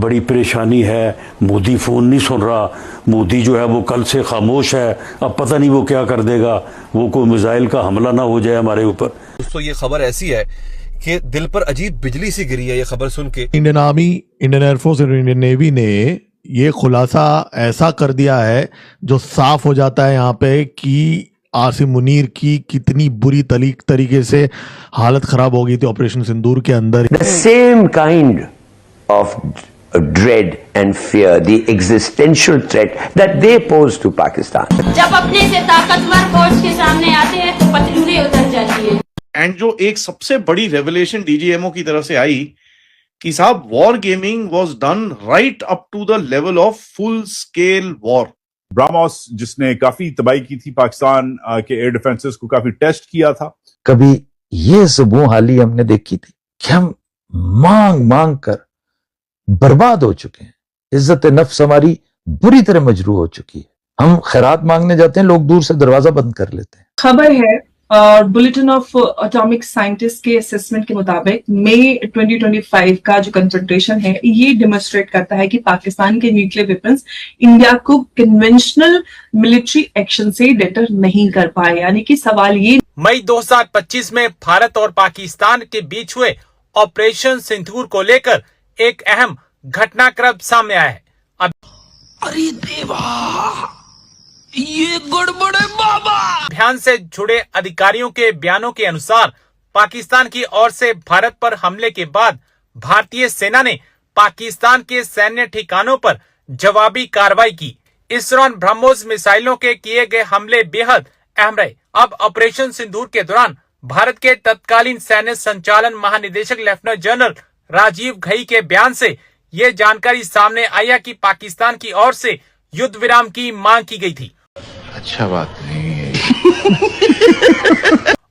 बड़ी परेशानी है, मोदी फ़ोन नहीं सुन रहा, मोदी जो है वो कल से खामोश है, अब पता नहीं वो क्या कर देगा, वो कोई मिसाइल का हमला ना हो जाए हमारे ऊपर। दोस्तों ये खबर ऐसी है कि दिल पर अजीब बिजली सी गिरी है ये खबर सुन के। इंडियन आर्मी, इंडियन एयरफोर्स और इंडियन नेवी ने ये खुलासा ऐसा कर दिया है जो साफ हो जाता है यहाँ पे कि आसिम मुनीर की कितनी बुरी तरीके से हालत खराब हो गई थी ऑपरेशन सिंदूर के अंदर। The same kind of dread and fear, the existential threat that they pose to Pakistan. जब अपने से ताकतवर फौज के सामने आते हैं तो पतलूनें उतर जाती है। एंड जो एक सबसे बड़ी रेवलेशन डीजीएमओ की तरफ से आई कि साहब war gaming was done right up to the level of full scale war. BrahMos जिसने काफी तबाही की थी पाकिस्तान के एयर डिफेंसेस को, काफी टेस्ट किया था। कभी ये सुबह हाली हमने देखी थी कि हम मांग मांग कर बर्बाद हो चुके हैं, इज्जत नफ्स हमारी बुरी तरह मजरूह हो चुकी है। हम खैरात मांगने जाते हैं, लोग दूर से दरवाजा बंद कर लेते हैं। खबर है बुलेटिन ऑफ एटॉमिक साइंटिस्ट के असेसमेंट के मुताबिक मई 2025 का जो कंसंट्रेशन है ये डेमोन्स्ट्रेट करता है कि पाकिस्तान के न्यूक्लियर वेपन्स इंडिया को कन्वेंशनल मिलिट्री एक्शन से डिटर नहीं कर पाए। यानी कि सवाल ये, मई 2025 में भारत और पाकिस्तान के बीच हुए ऑपरेशन सिंदूर को लेकर एक अहम घटनाक्रम सामने आया है। अरे देवा, ये गड़बड़ है बाबा। अभियान से जुड़े अधिकारियों के बयानों के अनुसार पाकिस्तान की ओर से भारत पर हमले के बाद भारतीय सेना ने पाकिस्तान के सैन्य ठिकानों पर जवाबी कार्रवाई की। इस दौरान ब्रह्मोस मिसाइलों के किए गए हमले बेहद अहम रहे। अब ऑपरेशन सिंदूर के दौरान भारत के तत्कालीन सैन्य संचालन महानिदेशक लेफ्टिनेंट जनरल राजीव घई के बयान से ये जानकारी सामने आई है कि पाकिस्तान की ओर से युद्ध विराम की मांग की गई थी। अच्छा बात नहीं है।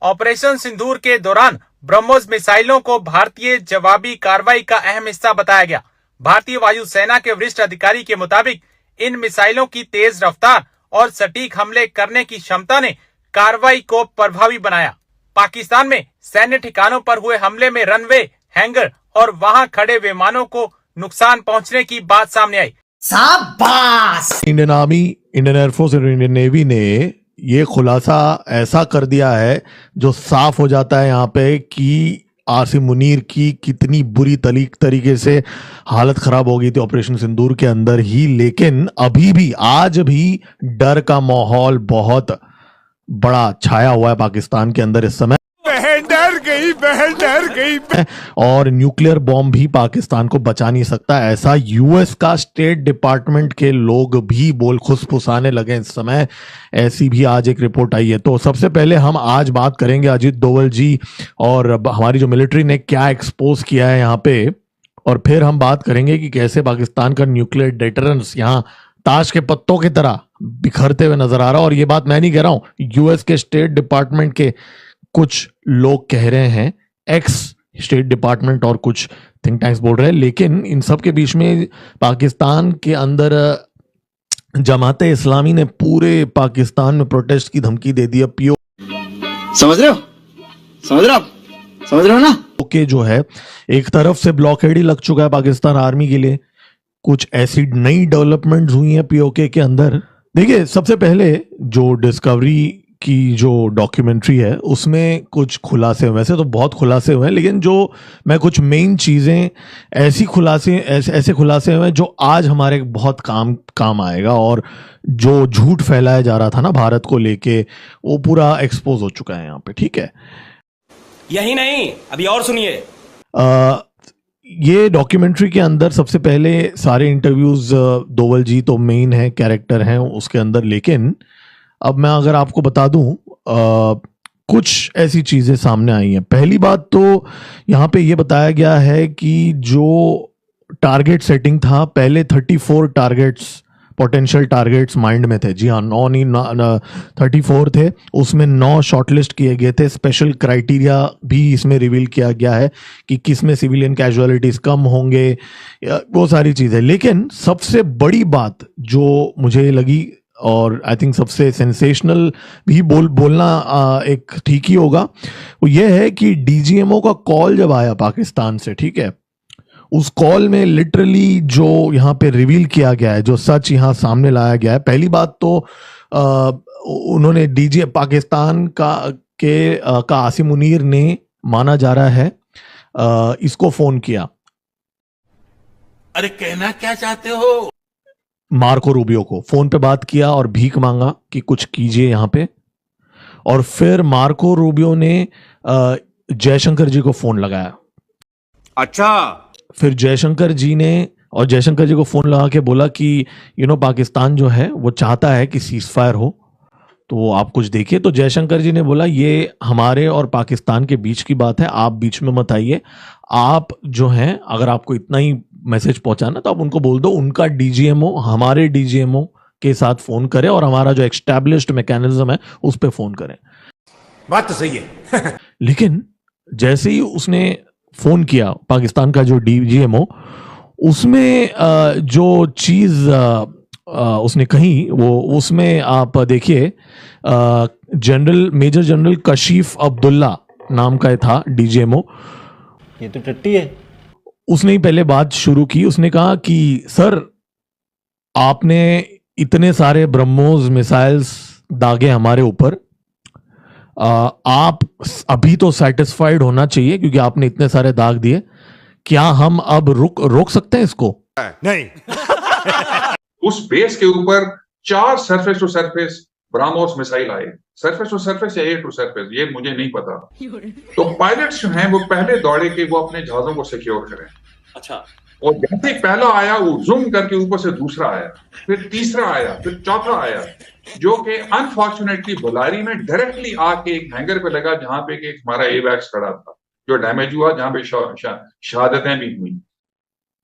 ऑपरेशन सिंदूर के दौरान ब्रह्मोस मिसाइलों को भारतीय जवाबी कार्रवाई का अहम हिस्सा बताया गया। भारतीय वायुसेना के वरिष्ठ अधिकारी के मुताबिक इन मिसाइलों की तेज रफ्तार और सटीक हमले करने की क्षमता ने कार्रवाई को प्रभावी बनाया। पाकिस्तान में सैन्य ठिकानों पर हुए हमले में रनवे, हैंगर और वहां खड़े विमानों को नुकसान पहुंचने की बात सामने आई। शाबाश! इंडियन आर्मी, इंडियन एयरफोर्स और इंडियन नेवी ने ये खुलासा ऐसा कर दिया है जो साफ हो जाता है यहाँ पे कि आसिम मुनीर की कितनी बुरी तरीके से हालत खराब हो गई थी ऑपरेशन सिंदूर के अंदर ही। लेकिन अभी भी, आज भी डर का माहौल बहुत बड़ा छाया हुआ है पाकिस्तान के अंदर इस समय। बहन डर गई और न्यूक्लियर बॉम्ब भी पाकिस्तान को बचा नहीं सकता, ऐसा यूएस का स्टेट डिपार्टमेंट के लोग भी बोल खुसफुसाने लगे इस समय। ऐसी भी आज एक रिपोर्ट आई है। तो सबसे पहले हम आज बात करेंगे अजीत डोवल जी और हमारी जो मिलिट्री ने क्या एक्सपोज किया है यहाँ पे, और फिर हम बात करेंगे कि कैसे पाकिस्तान का न्यूक्लियर डेटरेंस यहाँ ताश के पत्तों की तरह बिखरते हुए नजर आ रहा है। और ये बात मैं नहीं कह रहा हूं, यूएस के स्टेट डिपार्टमेंट के कुछ लोग कह रहे हैं, एक्स स्टेट डिपार्टमेंट और कुछ थिंक टैंक्स बोल रहे हैं। लेकिन इन सब के बीच में पाकिस्तान के अंदर जमाते इस्लामी ने पूरे पाकिस्तान में प्रोटेस्ट की धमकी दे दी है। पीओ समझ रहे हो ना? ओके, जो है एक तरफ से ब्लॉकेड ही लग चुका है पाकिस्तान आर्मी के लिए। कुछ ऐसी नई डेवलपमेंट्स हुई हैं पीओके के अंदर। देखिए, सबसे पहले जो डिस्कवरी की जो डॉक्यूमेंट्री है उसमें कुछ खुलासे हुए, वैसे तो बहुत खुलासे हुए हैं, लेकिन जो मैं कुछ मेन चीजें ऐसे खुलासे हुए जो आज हमारे बहुत काम आएगा। और जो झूठ फैलाया जा रहा था ना भारत को लेके, वो पूरा एक्सपोज हो चुका है यहाँ पे। ठीक है, यही नहीं, अभी और सुनिए। ये डॉक्यूमेंट्री के अंदर सबसे पहले सारे इंटरव्यूज, डोवल जी तो मेन है, कैरेक्टर हैं उसके अंदर। लेकिन अब मैं अगर आपको बता दूं, कुछ ऐसी चीजें सामने आई हैं। पहली बात तो यहाँ पे ये बताया गया है कि जो टारगेट सेटिंग था, पहले 34 टारगेट्स, पोटेंशियल टारगेट्स माइंड में थे। जी हाँ, 9 नहीं 34 थे। उसमें 9 शॉर्टलिस्ट किए गए थे। स्पेशल क्राइटेरिया भी इसमें रिवील किया गया है कि किस में सिविलियन कैजुअलिटीज कम होंगे, वो सारी चीजें। लेकिन सबसे बड़ी बात जो मुझे लगी, और आई थिंक सबसे सेंसेशनल भी बोलना एक ठीक ही होगा, वो ये है कि डीजीएमओ का कॉल जब आया पाकिस्तान से, ठीक है, उस कॉल में लिटरली जो यहाँ पे रिवील किया गया है, जो सच यहाँ सामने लाया गया है, पहली बात तो उन्होंने डीजी पाकिस्तान का आसिम मुनीर ने, माना जा रहा है, इसको फोन किया। अरे कहना क्या चाहते हो? मार्को रूबियो को फोन पे बात किया और भीख मांगा कि कुछ कीजिए यहाँ पे। और फिर मार्को रूबियो ने जयशंकर जी को फोन लगाया। अच्छा, फिर जयशंकर जी को फोन लगा के बोला कि पाकिस्तान जो है वो चाहता है कि सीज फायर हो, तो आप कुछ देखिए। तो जयशंकर जी ने बोला ये हमारे और पाकिस्तान के बीच की बात है, आप बीच में मत आइए। आप जो हैं, अगर आपको इतना ही मैसेज पहुंचाना तो आप उनको बोल दो उनका डीजीएमओ हमारे डीजीएमओ के साथ फोन करे और हमारा जो एस्टैब्लिश्ड मैकेनिज्म है उस पर फोन करें। बात तो सही है। लेकिन जैसे ही उसने फोन किया पाकिस्तान का जो डीजीएमओ, उसमें जो चीज उसने कही वो उसमें आप देखिए, मेजर जनरल कशीफ अब्दुल्ला नाम का था डीजीएमओ। ये तो टट्टी है। उसने ही पहले बात शुरू की। उसने कहा कि सर, आपने इतने सारे ब्रह्मोस मिसाइल्स दागे हमारे ऊपर, आप अभी तो सेटिस्फाइड होना चाहिए क्योंकि आपने इतने सारे दाग दिए। क्या हम अब रोक सकते हैं इसको? नहीं। उस बेस के ऊपर 4 surface to surface BrahMos missile आए, सरफेस टू सरफेस या एयर टू सरफेस, ये मुझे नहीं पता। तो पायलट्स जो हैं वो पहले दौड़े कि वो अपने जहाजों को सिक्योर करें। अच्छा। और जैसे ही पहला आया वो जूम करके ऊपर से दूसरा आया, फिर तीसरा आया, फिर चौथा आया, जो कि अनफॉर्चुनेटली बुलारी में डायरेक्टली आके एक हैंगर पे लगा जहां पे एक हमारा एवैक्स खड़ा था जो डैमेज हुआ, जहां पे शहादतें भी हुई।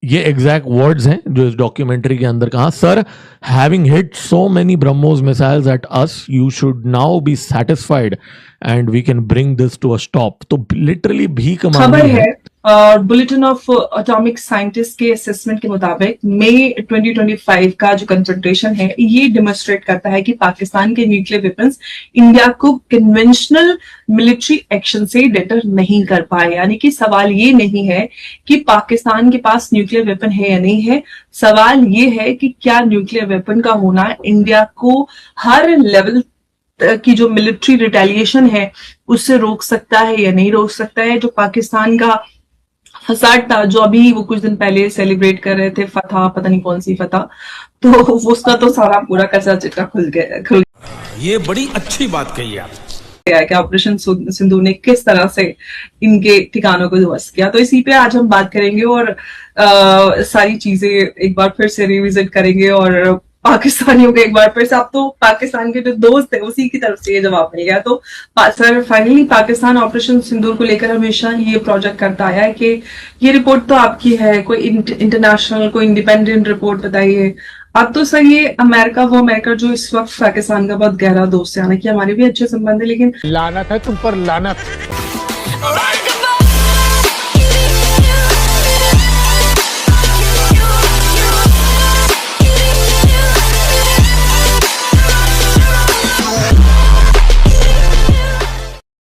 ये एग्जैक्ट वर्ड्स हैं जो इस डॉक्यूमेंट्री के अंदर कहा, sir having hit so many BrahMos missiles at us, you should now be satisfied and we can bring this to a stop. तो लिटरली भीख मांगी है। बुलेटिन ऑफ एटॉमिक साइंटिस्ट के असेसमेंट के मुताबिक मई 2025 का जो कंसंट्रेशन है ये डेमोन्स्ट्रेट करता है कि पाकिस्तान के न्यूक्लियर वेपन्स इंडिया को कन्वेंशनल मिलिट्री एक्शन से डेटर नहीं कर पाए। यानी कि सवाल ये नहीं है कि पाकिस्तान के पास न्यूक्लियर वेपन है या नहीं है, सवाल ये है कि क्या न्यूक्लियर वेपन का होना इंडिया को हर लेवल की जो मिलिट्री रिटेलिएशन है उससे रोक सकता है या नहीं रोक सकता है। जो पाकिस्तान का फसाद था, जो अभी वो कुछ दिन पहले सेलिब्रेट कर रहे थे, फतह, पता नहीं कौन सी फतह, तो उसका तो सारा पूरा कच्चा चिट्ठा खुल गया। ये बड़ी अच्छी बात कही आप कि ऑपरेशन सिंदूर ने किस तरह से इनके ठिकानों को ध्वस्त किया। तो इसी पे आज हम बात करेंगे और सारी चीजें एक बार फिर से रिविजिट करेंगे और पाकिस्तानियों के एक बार फिर से, अब तो पाकिस्तान के जो दोस्त है उसी की तरफ से ये जवाब मिल गया। तो सर फाइनली पाकिस्तान ऑपरेशन सिंदूर को लेकर हमेशा ये प्रोजेक्ट करता आया है कि ये रिपोर्ट तो आपकी है, कोई इंटरनेशनल कोई इंडिपेंडेंट रिपोर्ट बताइए। अब तो सर ये अमेरिका जो इस वक्त पाकिस्तान का बहुत गहरा दोस्त है, हालांकि हमारे भी अच्छे संबंध है, लेकिन लानत है तुम पर, लानत।